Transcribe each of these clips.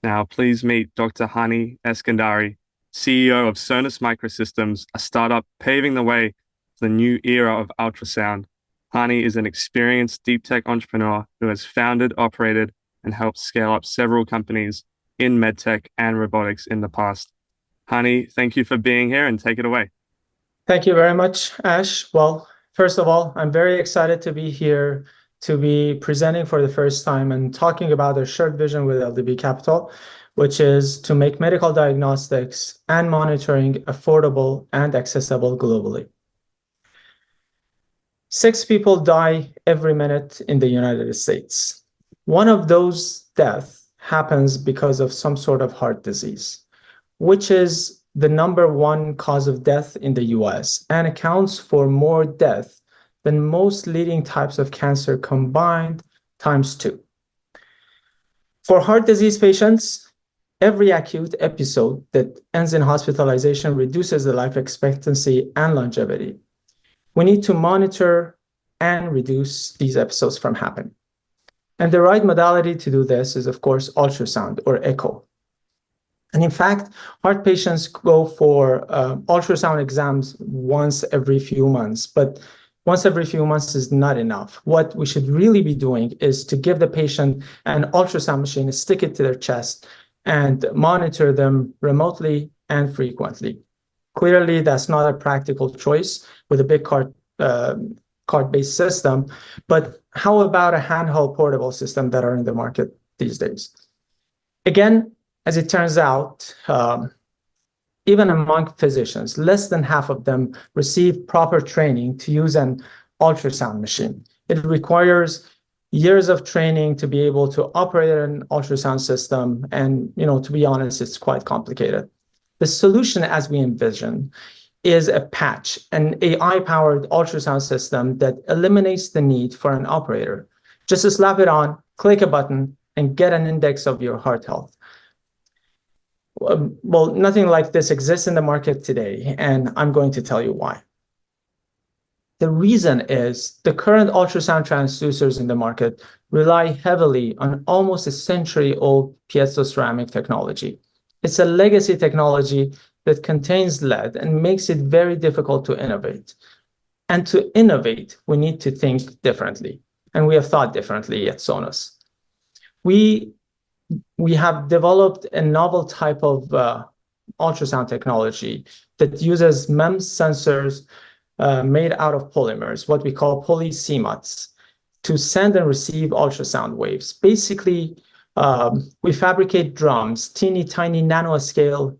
Now, please meet Dr. Hani Eskandari, CEO of Sonus Microsystems, a startup paving the way for the new era of ultrasound. Hani is an experienced deep tech entrepreneur who has founded, operated, and helped scale up several companies in medtech and robotics in the past. Hani, thank you for being here and take it away. Thank you very much, Ash. Well, first of all, I'm very excited to be here to be presenting for the first time and talking about our shared vision with LDB Capital, which is to make medical diagnostics and monitoring affordable and accessible globally. 6 people die every minute in the United States. One of those deaths happens because of some sort of heart disease, which is the #1 cause of death in the US and accounts for more death than most leading types of cancer combined ×2. For heart disease patients, every acute episode that ends in hospitalization reduces the life expectancy and longevity. We need to monitor and reduce these episodes from happening. And the right modality to do this is, of course, ultrasound or echo. And in fact, heart patients go for ultrasound exams once every few months, but once every few months is not enough. What we should really be doing is to give the patient an ultrasound machine, stick it to their chest, and monitor them remotely and frequently. Clearly, that's not a practical choice with a big cart-based system, but how about a handheld portable system that are in the market these days? Again, as it turns out, even among physicians, less than half of them receive proper training to use an ultrasound machine. It requires years of training to be able to operate an ultrasound system, and to be honest, it's quite complicated. The solution, as we envision, is a patch, an AI-powered ultrasound system that eliminates the need for an operator. Just to slap it on, click a button, and get an index of your heart health. Well, nothing like this exists in the market today, and I'm going to tell you why. The reason is the current ultrasound transducers in the market rely heavily on almost a century-old piezoceramic technology. It's a legacy technology that contains lead and makes it very difficult to innovate. And to innovate, we need to think differently, and we have thought differently at Sonus. We have developed a novel type of ultrasound technology that uses MEMS sensors made out of polymers, what we call poly-CMUTs, to send and receive ultrasound waves. Basically, we fabricate drums, teeny tiny nanoscale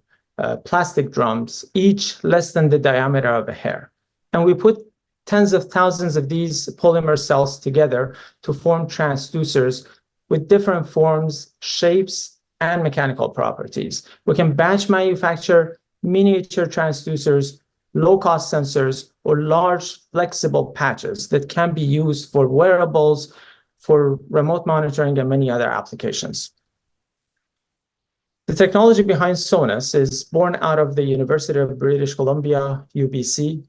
plastic drums, each less than the diameter of a hair. And we put tens of thousands of these polymer cells together to form transducers with different forms, shapes, and mechanical properties. We can batch manufacture miniature transducers, low-cost sensors, or large flexible patches that can be used for wearables, for remote monitoring, and many other applications. The technology behind Sonus is born out of the University of British Columbia, UBC,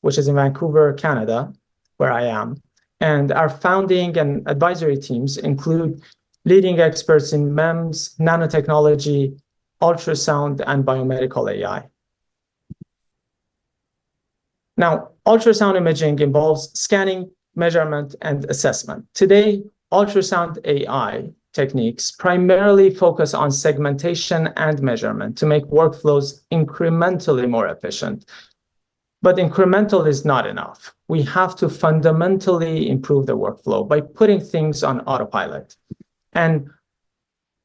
which is in Vancouver, Canada, where I am. And our founding and advisory teams include leading experts in MEMS, nanotechnology, ultrasound, and biomedical AI. Now, ultrasound imaging involves scanning, measurement, and assessment. Today, ultrasound AI techniques primarily focus on segmentation and measurement to make workflows incrementally more efficient. But incremental is not enough. We have to fundamentally improve the workflow by putting things on autopilot. And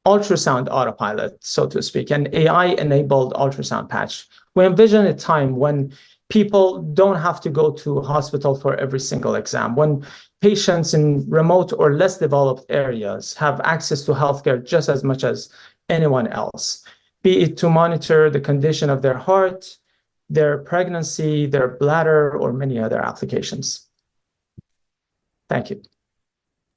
ultrasound autopilot, so to speak, an AI-enabled ultrasound patch. We envision a time when people don't have to go to a hospital for every single exam, when patients in remote or less developed areas have access to healthcare just as much as anyone else, be it to monitor the condition of their heart, their pregnancy, their bladder, or many other applications. Thank you.